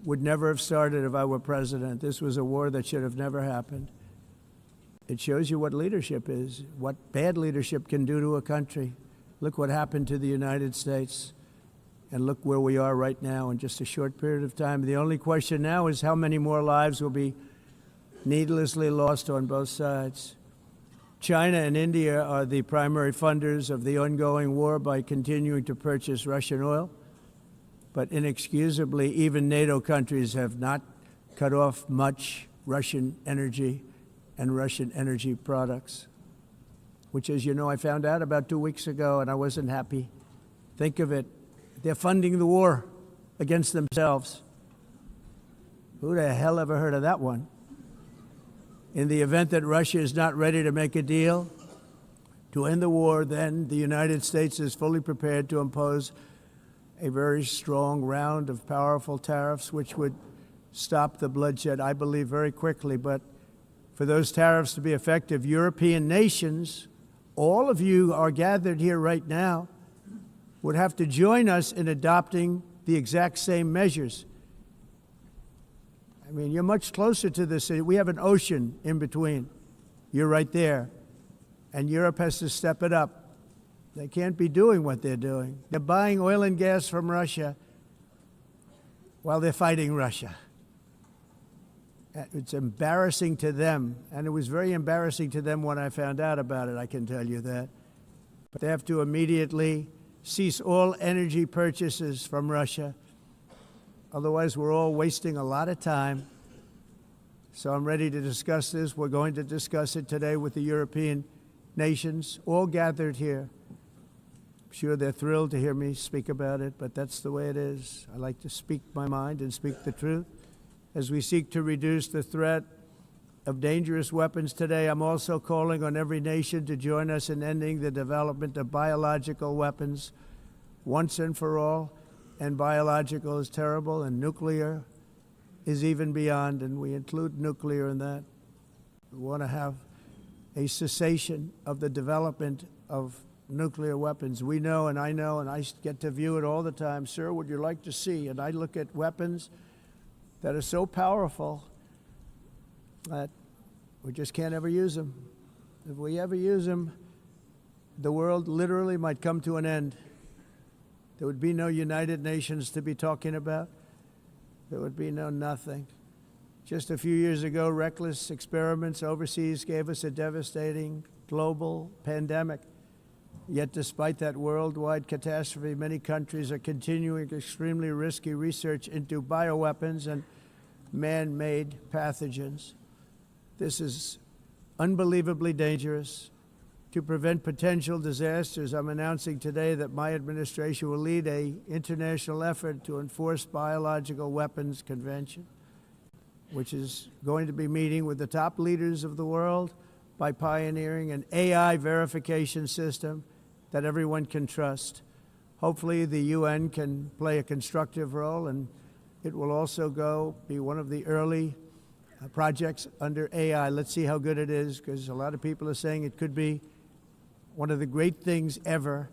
would never have started if I were president. This was a war that should have never happened. It shows you what leadership is, what bad leadership can do to a country. Look what happened to the United States, and look where we are right now in just a short period of time. The only question now is how many more lives will be needlessly lost on both sides. China and India are the primary funders of the ongoing war by continuing to purchase Russian oil. But inexcusably, even NATO countries have not cut off much Russian energy and Russian energy products, which, as you know, I found out about 2 weeks ago, and I wasn't happy. Think of it. They're funding the war against themselves. Who the hell ever heard of that one? In the event that Russia is not ready to make a deal to end the war, then the United States is fully prepared to impose a very strong round of powerful tariffs, which would stop the bloodshed, I believe, very quickly. But for those tariffs to be effective, European nations, all of you are gathered here right now, would have to join us in adopting the exact same measures. I mean, you're much closer to this. We have an ocean in between. You're right there. And Europe has to step it up. They can't be doing what they're doing. They're buying oil and gas from Russia while they're fighting Russia. It's embarrassing to them, and it was very embarrassing to them when I found out about it, I can tell you that. But they have to immediately cease all energy purchases from Russia. Otherwise, we're all wasting a lot of time. So I'm ready to discuss this. We're going to discuss it today with the European nations, all gathered here. I'm sure they're thrilled to hear me speak about it, but that's the way it is. I like to speak my mind and speak the truth. As we seek to reduce the threat of dangerous weapons today, I'm also calling on every nation to join us in ending the development of biological weapons once and for all. And biological is terrible, and nuclear is even beyond, and we include nuclear in that. We want to have a cessation of the development of nuclear weapons. We know, and I get to view it all the time. Sir, would you like to see? And I look at weapons that are so powerful that we just can't ever use them. If we ever use them, the world literally might come to an end. There would be no United Nations to be talking about. There would be no nothing. Just a few years ago, reckless experiments overseas gave us a devastating global pandemic. Yet despite that worldwide catastrophe, many countries are continuing extremely risky research into bioweapons and man-made pathogens. This is unbelievably dangerous. To prevent potential disasters, I'm announcing today that my administration will lead an international effort to enforce Biological Weapons Convention, which is going to be meeting with the top leaders of the world by pioneering an AI verification system that everyone can trust. Hopefully the UN can play a constructive role, and it will also be one of the early projects under AI. Let's see how good it is, because a lot of people are saying it could be one of the great things ever